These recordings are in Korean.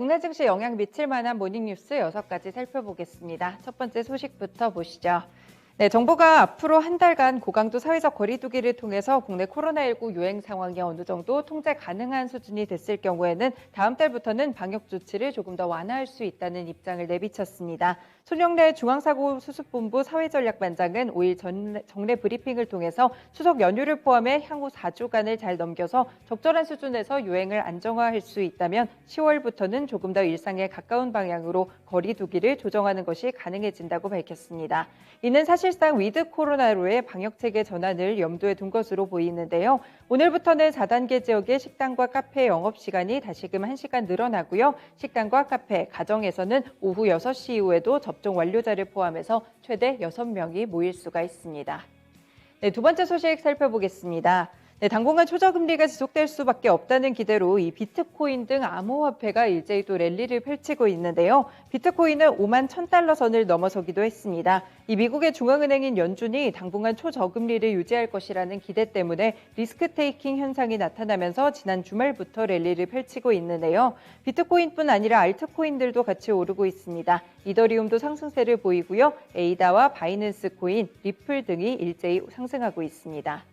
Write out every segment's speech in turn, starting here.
국내 증시 영향 미칠 만한 모닝뉴스 6가지 살펴보겠습니다. 첫 번째 소식부터 보시죠. 정부가 앞으로 한 달간 고강도 사회적 거리 두기를 통해서 국내 코로나19 유행 상황이 어느 정도 통제 가능한 수준이 됐을 경우에는 다음 달부터는 방역 조치를 조금 더 완화할 수 있다는 입장을 내비쳤습니다. 손영래 중앙사고수습본부 사회전략반장은 5일 정례 브리핑을 통해서 추석 연휴를 포함해 향후 4주간을 잘 넘겨서 적절한 수준에서 유행을 안정화할 수 있다면 10월부터는 조금 더 일상에 가까운 방향으로 거리 두기를 조정하는 것이 가능해진다고 밝혔습니다. 이는 사실상 위드 코로나로의 방역체계 전환을 염두에 둔 것으로 보이는데요. 오늘부터는 4단계 지역의 식당과 카페 영업시간이 다시금 1시간 늘어나고요. 식당과 카페, 가정에서는 오후 6시 이후에도 접종 완료자를 포함해서 최대 6명이 모일 수가 있습니다. 두 번째 소식 살펴보겠습니다. 당분간 초저금리가 지속될 수밖에 없다는 기대로 이 비트코인 등 암호화폐가 일제히 또 랠리를 펼치고 있는데요. 비트코인은 5만 1,000달러 선을 넘어서기도 했습니다. 이 미국의 중앙은행인 연준이 당분간 초저금리를 유지할 것이라는 기대 때문에 리스크 테이킹 현상이 나타나면서 지난 주말부터 랠리를 펼치고 있는데요. 비트코인뿐 아니라 알트코인들도 같이 오르고 있습니다. 이더리움도 상승세를 보이고요. 에이다와 바이낸스 코인, 리플 등이 일제히 상승하고 있습니다.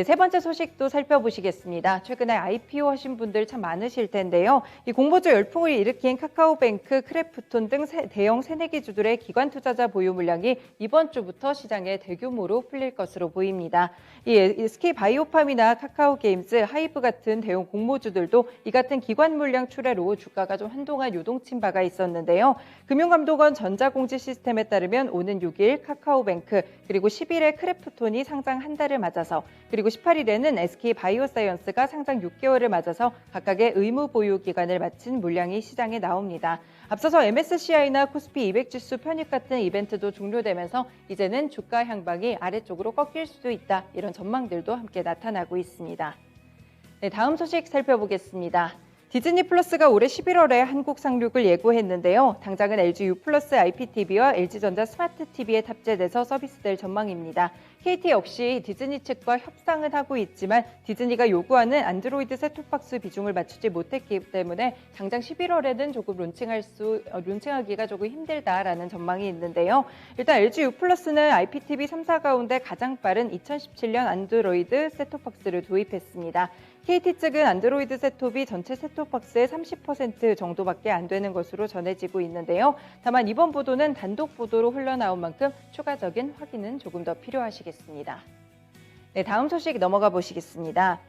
세 번째 소식도 살펴보시겠습니다. 최근에 IPO 하신 분들 참 많으실 텐데요. 이 공모주 열풍을 일으킨 카카오뱅크, 크래프톤 등 대형 새내기주들의 기관 투자자 보유 물량이 이번 주부터 시장에 대규모로 풀릴 것으로 보입니다. 이 SK바이오팜이나 카카오게임즈, 하이브 같은 대형 공모주들도 이 같은 기관 물량 출회로 주가가 좀 한동안 요동친 바가 있었는데요. 금융감독원 전자공지 시스템에 따르면 오는 6일 카카오뱅크, 그리고 10일에 크래프톤이 상장 한 달을 맞아서, 그리고 18일에는 SK바이오사이언스가 상장 6개월을 맞아서 각각의 의무 보유 기간을 마친 물량이 시장에 나옵니다. 앞서서 MSCI나 코스피 200지수 편입 같은 이벤트도 종료되면서 이제는 주가 향방이 아래쪽으로 꺾일 수도 있다, 이런 전망들도 함께 나타나고 있습니다. 다음 소식 살펴보겠습니다. 디즈니 플러스가 올해 11월에 한국 상륙을 예고했는데요. 당장은 LG U+ IPTV와 LG전자 스마트 TV에 탑재돼서 서비스될 전망입니다. KT 역시 디즈니 측과 협상은 하고 있지만 디즈니가 요구하는 안드로이드 셋톱박스 비중을 맞추지 못했기 때문에 당장 11월에는 조금 론칭하기가 조금 힘들다라는 전망이 있는데요. 일단 LG U+는 IPTV 3사 가운데 가장 빠른 2017년 안드로이드 셋톱박스를 도입했습니다. KT 측은 안드로이드 셋톱이 전체 셋톱박스의 30% 정도밖에 안 되는 것으로 전해지고 있는데요. 다만 이번 보도는 단독 보도로 흘러나온 만큼 추가적인 확인은 조금 더 필요하시겠습니다. 다음 소식 넘어가 보시겠습니다.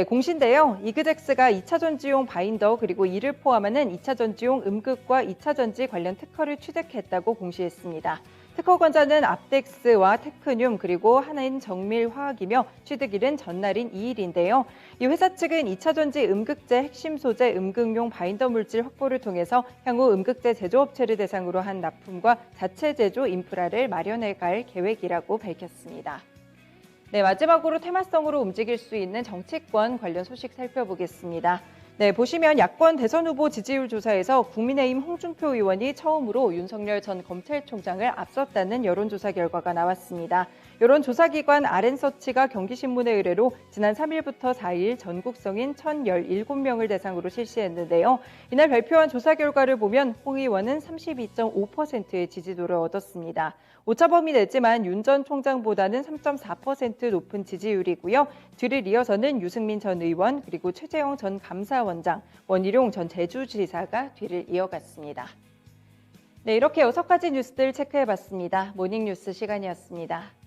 공시인데요. 이그젝스가 2차 전지용 바인더 그리고 이를 포함하는 2차 전지용 음극과 2차 전지 관련 특허를 취득했다고 공시했습니다. 특허권자는 앞덱스와 테크늄 그리고 하나인 정밀화학이며 취득일은 전날인 2일인데요. 이 회사 측은 2차 전지 음극재 핵심 소재 음극용 바인더 물질 확보를 통해서 향후 음극재 제조업체를 대상으로 한 납품과 자체 제조 인프라를 마련해 갈 계획이라고 밝혔습니다. 마지막으로 테마성으로 움직일 수 있는 정치권 관련 소식 살펴보겠습니다. 보시면 야권 대선 후보 지지율 조사에서 국민의힘 홍준표 의원이 처음으로 윤석열 전 검찰총장을 앞섰다는 여론조사 결과가 나왔습니다. 여론조사기관 RN서치가 경기신문의 의뢰로 지난 3일부터 4일 전국 성인 1,017명을 대상으로 실시했는데요. 이날 발표한 조사 결과를 보면 홍 의원은 32.5%의 지지도를 얻었습니다. 오차범위 내지만 윤 전 총장보다는 3.4% 높은 지지율이고요. 뒤를 이어서는 유승민 전 의원 그리고 최재형 전 감사원장, 원희룡 전 제주지사가 뒤를 이어갔습니다. 이렇게 6가지 뉴스들 체크해봤습니다. 모닝뉴스 시간이었습니다.